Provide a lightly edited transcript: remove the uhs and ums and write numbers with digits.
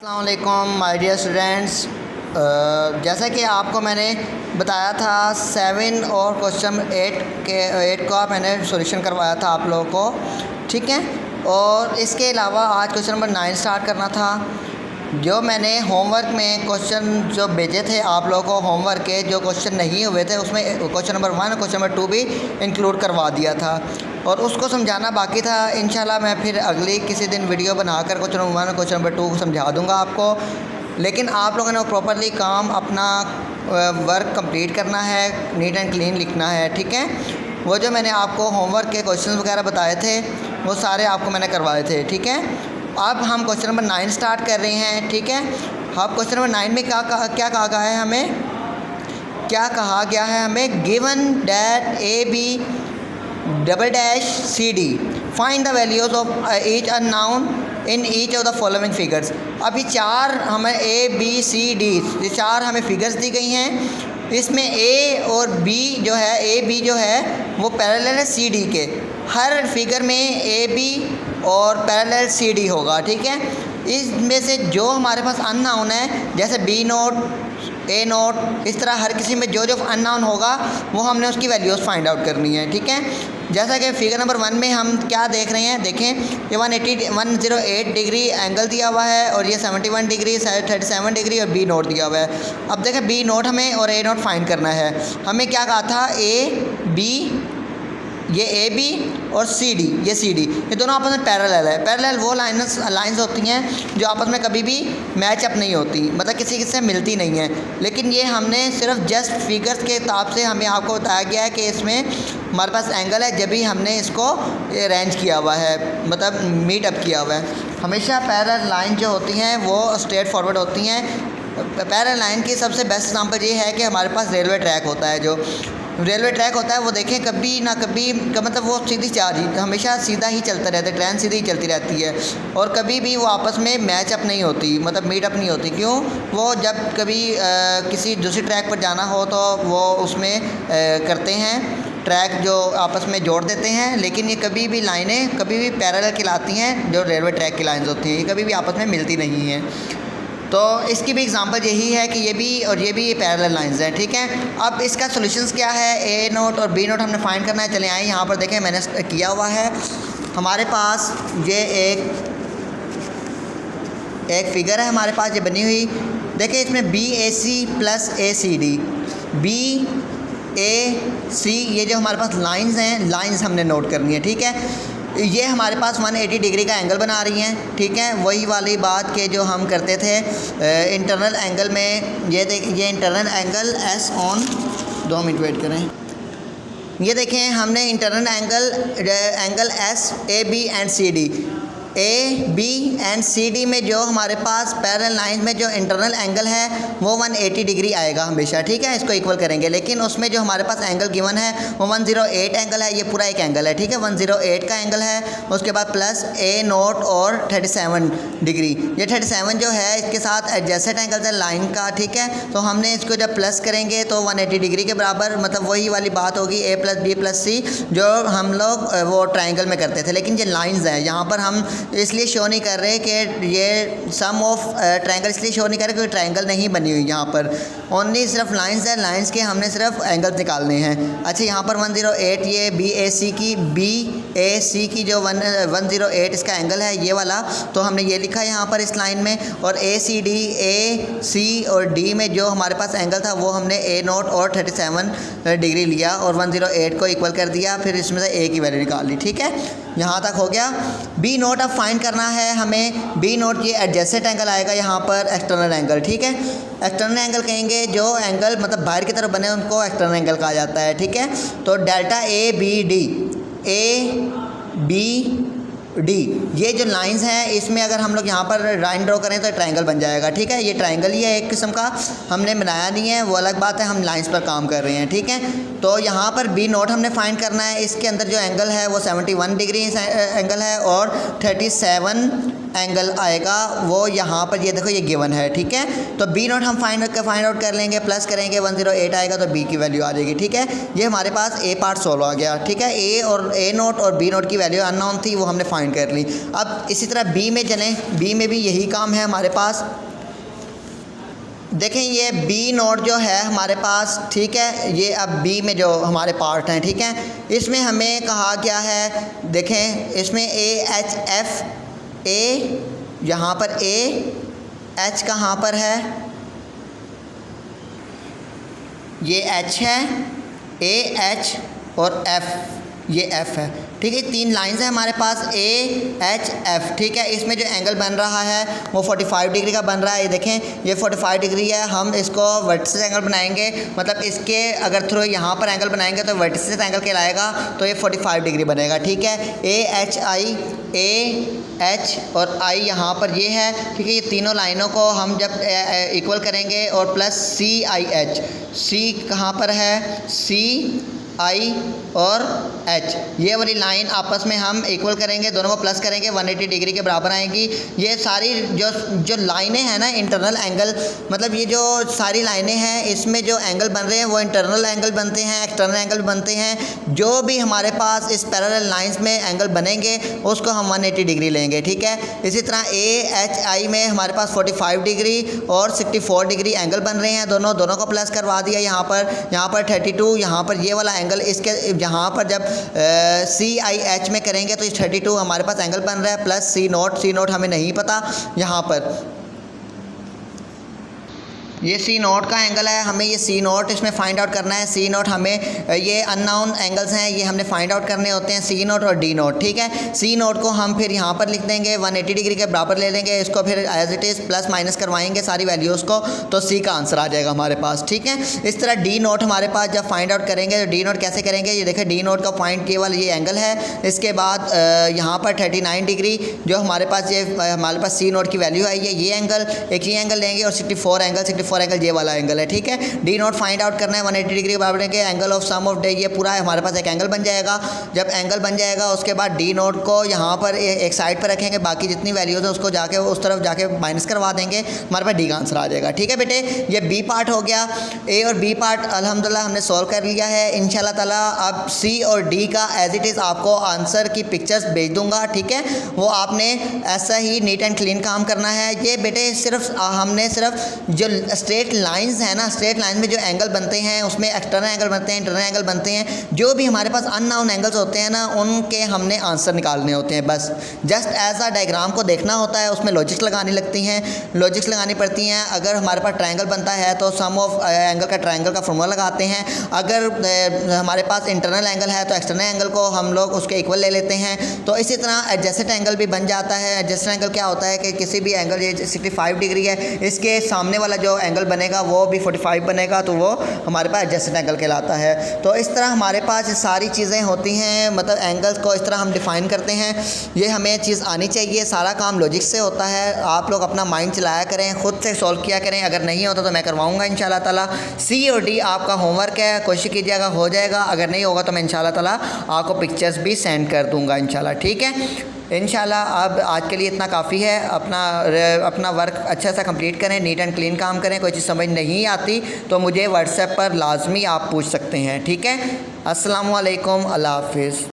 अस्सलाम वालेकुम my dear students. जैसा कि आपको मैंने बताया था 7 और क्वेश्चन 8 का मैंने सॉल्यूशन करवाया था आप लोगों को, ठीक है। और इसके अलावा आज क्वेश्चन नंबर 9 स्टार्ट करना था। जो मैंने होमवर्क में क्वेश्चन जो भेजे थे आप लोगों को, होमवर्क के जो क्वेश्चन नहीं हुए थे उसमें क्वेश्चन नंबर 1 और क्वेश्चन नंबर 2 भी इंक्लूड करवा दिया था और उसको समझाना बाकी था। इंशाल्लाह मैं फिर अगली किसी दिन वीडियो बनाकर क्वेश्चन नंबर 1 और क्वेश्चन नंबर 2 को समझा दूंगा आपको। लेकिन आप लोगों ने प्रॉपरली काम अपना वर्क कंप्लीट करना है, नीट एंड क्लीन लिखना है, ठीक है। वो जो मैंने आपको होमवर्क के क्वेश्चन वगैरह बताए थे वो सारे आपको मैंने करवाए थे, ठीक है। अब हम क्वेश्चन नंबर 9 स्टार्ट कर रहे हैं, ठीक है। अब क्वेश्चन नंबर 9 में क्या कहा गया है हमें, given that A B double dash C D find the values of each unknown in each of the following figures. अभी चार हमें ए बी सी डी ये चार हमें फिगर्स दी गई हैं। इसमें ए और बी जो है, ए बी जो है वो पैरेलल है सी डी के। हर फिगर में ए बी और पैरेलल सी डी होगा, ठीक है। इसमें से जो हमारे पास अननाउन है जैसे बी नोट ए नोट, इस तरह हर किसी में जो जो अननाउन होगा वो हमने उसकी वैल्यूज़ फाइंड आउट करनी है, ठीक है। जैसा कि फिगर नंबर 1 में हम क्या देख रहे हैं, देखें ये 108 डिग्री एंगल दिया हुआ है और ये 71 डिग्री 37 डिग्री और बी नोट दिया हुआ है। अब देखें बी नोट हमें और ए नोट फाइंड करना है। हमें क्या कहा था, ए बी ये ए बी और सी डी ये सी डी, ये दोनों आपस में पैरेलल है। पैरेलल वो लाइंस होती हैं जो आपस में कभी भी मैच अप नहीं होती, मतलब किसी से मिलती नहीं है। लेकिन ये हमने सिर्फ जस्ट फिगर्स के हिसाब से हमें आपको बताया गया है कि इसमें हमारे पास एंगल है जब भी हमने इसको अरेंज किया हुआ है, मतलब मीट अप किया हुआ है। हमेशा पैरेलल लाइन जो होती हैं वो स्ट्रेट फॉरवर्ड होती हैं। पैरेलल लाइन की सबसे बेस्ट एग्जांपल ये है कि हमारे पास रेलवे ट्रैक होता है। जो रेलवे ट्रैक होता है वो देखें कभी ना कभी मतलब वो सीधी हमेशा सीधा ही चलता रहता है, ट्रेन सीधी ही चलती रहती है और कभी भी वो आपस में मैच अप नहीं होती, मतलब मीट अप नहीं होती। क्यों? वो जब कभी किसी दूसरी ट्रैक पर जाना हो तो वो उसमें करते हैं, ट्रैक जो आपस में जोड़ देते हैं। लेकिन ये कभी भी लाइनें कभी भी पैरेलल कहलाती हैं, जो रेलवे ट्रैक की लाइन्स होती हैं ये कभी भी आपस में मिलती नहीं हैं। तो इसकी भी एग्जांपल यही है कि ये भी और ये भी पैरेलल लाइंस हैं, ठीक है। अब इसका सॉल्यूशंस क्या है, ए नोट और बी नोट हमने फाइंड करना है। चले आए यहाँ पर देखें मैंने किया हुआ है। हमारे पास ये एक फिगर है हमारे पास ये बनी हुई, देखें इसमें बी ए सी प्लस ए सी डी, बी ए सी ये जो हमारे पास लाइंस हैं, लाइंस हमने नोट करनी है, ठीक है। ये हमारे पास 180 डिग्री का एंगल बना रही हैं, ठीक है। वही वाली बात के जो हम करते थे इंटरनल एंगल में। ये internal angles on 2 minute wait करें। ये देखें हमने internal angles A B and C D, A B and C D में जो हमारे पास पैरेलल लाइन में जो इंटरनल एंगल है वो 180 डिग्री आएगा हमेशा, ठीक है। इसको इक्वल करेंगे। लेकिन उसमें जो हमारे पास एंगल गिवन है वो 108 एंगल है, ये पूरा एक एंगल है, ठीक है। 108 का एंगल है, उसके बाद प्लस ए नोट और 37 डिग्री, ये 37 जो है इसके साथ एडजेसेंट एंगल है लाइन का, ठीक है। तो हमने इसको जब प्लस करेंगे तो 180 डिग्री के बराबर, मतलब वही वाली बात होगी ए प्लस बी प्लस सी जो हम लोग वो ट्राइंगल में करते थे। लेकिन ये लाइन्स हैं, यहाँ पर हम इसलिए शो नहीं कर रहे कि ये सम ऑफ ट्रायंगल, इसलिए शो नहीं कर रहे क्योंकि ट्रायंगल नहीं बनी हुई यहाँ पर, ओनली सिर्फ लाइंस है। लाइंस के हमने सिर्फ एंगल्स निकालने हैं। अच्छा यहाँ पर 108 ये बी ए सी की जो 108 इसका एंगल है ये वाला, तो हमने ये लिखा है यहाँ पर इस लाइन में। और ए सी डी, ए सी और डी में जो हमारे पास एंगल था वो हमने ए नोट और 37 डिग्री लिया और 108 को इक्वल कर दिया, फिर इसमें से ए की वैल्यू निकाल ली, ठीक है। यहाँ तक हो गया। बी नोट अब फाइंड करना है हमें। बी नोट ये एडजेसेंट एंगल आएगा यहाँ पर, एक्सटर्नल एंगल, ठीक है। एक्सटर्नल एंगल कहेंगे जो एंगल मतलब बाहर की तरफ बने उनको एक्सटर्नल एंगल कहा जाता है, ठीक है। तो delta A B D, A B D ये जो लाइंस हैं इसमें अगर हम लोग यहाँ पर लाइन ड्रॉ करें तो ट्रायंगल बन जाएगा, ठीक है। ये ट्रायंगल ही है एक किस्म का, हमने बनाया नहीं है, वो अलग बात है, हम लाइंस पर काम कर रहे हैं, ठीक है। तो यहाँ पर बी नोट हमने फाइंड करना है। इसके अंदर जो एंगल है वो 71 डिग्री एंगल है और 37 एंगल आएगा वो यहाँ पर ये देखो ये गिवन है, ठीक है। तो बी नोट हम फाइंड आउट कर लेंगे, प्लस करेंगे 108 आएगा तो बी की वैल्यू आ जाएगी, ठीक है। ये हमारे पास ए पार्ट सॉल्व आ गया, ठीक है। ए नोट और बी नोट की वैल्यू अननोन थी, वो हमने फाइंड कर ली। अब इसी तरह बी में चलें, बी में भी यही काम है हमारे पास। देखें ये बी नोट जो है हमारे पास, ठीक है, ये अब बी में जो हमारे पार्ट हैं, ठीक है, इसमें हमें कहा गया है, देखें इसमें ए एच एफ, ए यहाँ पर ए, एच कहाँ पर है, ये एच है, ए एच और एफ ये एफ है, ठीक है। 3 लाइंस हैं हमारे पास ए एच एफ, ठीक है। इसमें जो एंगल बन रहा है वो 45 डिग्री का बन रहा है। ये देखें ये 45 डिग्री है। हम इसको वर्टिसेस एंगल बनाएंगे, मतलब इसके अगर थ्रू यहाँ पर एंगल बनाएंगे तो वर्टिसेस एंगल कहलाएगा, तो ये 45 डिग्री बनेगा, ठीक है। A H I, A H और आई यहाँ पर ये है, ठीक है। ये तीनों लाइनों को हम जब इक्वल करेंगे और प्लस सी आई एच, सी कहाँ पर है, सी आई और एच, ये वाली लाइन आपस में हम इक्वल करेंगे, दोनों को प्लस करेंगे, 180 डिग्री के बराबर आएगी। ये सारी जो लाइनें हैं ना इंटरनल एंगल, मतलब ये जो सारी लाइनें हैं इसमें जो एंगल बन रहे हैं वो इंटरनल एंगल बनते हैं, एक्सटर्नल एंगल बनते हैं। जो भी हमारे पास इस पैरेलल लाइंस में एंगल बनेंगे उसको हम 180 डिग्री लेंगे, ठीक है। इसी तरह ए एच आई में हमारे पास 45 डिग्री और 64 डिग्री एंगल बन रहे हैं, दोनों को प्लस करवा दिया। यहाँ पर 32, यहाँ पर ये वाला एंगल, इसके यहाँ पर जब सी आई एच में करेंगे तो 32 हमारे पास एंगल बन रहा है, प्लस सी नोट हमें नहीं पता। यहाँ पर ये सी नोट का एंगल है, हमें ये सी नोट इसमें फाइंड आउट करना है। सी नोट हमें, ये अननोन एंगल्स हैं, ये हमने फाइंड आउट करने होते हैं, सी नोट और डी नोट, ठीक है। सी नोट को हम फिर यहाँ पर लिख देंगे, 180 डिग्री के बराबर ले लेंगे, इसको फिर as it is plus minus करवाएंगे सारी वैल्यूज़ को, तो सी का आंसर आ जाएगा हमारे पास, ठीक है। इस तरह डी नोट हमारे पास जब फाइंड आउट करेंगे तो डी नोट कैसे करेंगे, ये देखें डी नोट का पॉइंट ये वाला ये एंगल है, इसके बाद यहाँ पर 39 डिग्री जो हमारे पास ये हमारे पास सी नोट की वैल्यू आई है, ये एंगल एक ये एंगल लेंगे और 64 एंगल ये वाला एंगल है, ठीक है। डी नोट फाइंड आउट करना है 180 डिग्री के बराबर के angle of sum of the, ये पूरा है हमारे पास एक एंगल बन जाएगा। जब एंगल बन जाएगा उसके बाद डी नोट को यहाँ पर एक साइड पर रखेंगे, बाकी जितनी वैल्यूज है उसको जाके उस तरफ जाके माइनस करवा देंगे, हमारे पास डी का आंसर आ जाएगा, ठीक है बेटे। ये बी पार्ट हो गया। ए और बी पार्ट अल्हम्दुलिल्लाह हमने सॉल्व कर लिया है इंशाल्लाह ताला। अब सी और डी का एज इट इज़ आपको आंसर की पिक्चर्स भेज दूंगा, ठीक है। वो आपने ऐसा ही नीट एंड क्लीन काम करना है। ये बेटे हमने सिर्फ जो स्ट्रेट लाइंस है ना, स्ट्रेट लाइन में जो एंगल बनते हैं उसमें एक्सटर्नल एंगल बनते हैं, इंटरनल एंगल बनते हैं, जो भी हमारे पास अननोन एंगल्स होते हैं ना उनके हमने आंसर निकालने होते हैं। बस जस्ट ऐसा डायग्राम को देखना होता है, उसमें लॉजिक्स लगानी लगती हैं, लॉजिक्स लगानी पड़ती हैं। अगर हमारे पास ट्रायंगल बनता है तो सम ऑफ एंगल का ट्रायंगल का फॉर्मूला लगाते हैं। अगर हमारे पास इंटरनल एंगल है तो एक्सटर्नल एंगल को हम लोग उसके इक्वल ले लेते हैं। तो इसी तरह एडजेसेंट एंगल भी बन जाता है। एडजेसेंट एंगल क्या होता है कि किसी भी एंगल, ये 65 डिग्री है, इसके सामने वाला जो एंगल बनेगा वो भी 45 बनेगा, तो वो हमारे पास एडजेसेंट एंगल कहलाता है। तो इस तरह हमारे पास सारी चीज़ें होती हैं, मतलब एंगल्स को इस तरह हम डिफ़ाइन करते हैं। ये हमें चीज़ आनी चाहिए, सारा काम लॉजिक से होता है। आप लोग अपना माइंड चलाया करें, ख़ुद से सॉल्व किया करें। अगर नहीं होता तो मैं करवाऊँगा इंशाल्लाह ताला। सी और डी आपका होमवर्क है, कोशिश कीजिएगा हो जाएगा। अगर नहीं होगा तो मैं इंशाल्लाह ताला आपको पिक्चर्स भी सेंड कर दूँगा इंशाल्लाह, ठीक है। इंशाल्लाह अब आज के लिए इतना काफ़ी है। अपना वर्क अच्छा सा कंप्लीट करें, नीट एंड क्लीन काम करें। कोई चीज़ समझ नहीं आती तो मुझे व्हाट्सएप पर लाजमी आप पूछ सकते हैं, ठीक है। अस्सलामु अलैकुम, अल्लाह हाफ़िज़।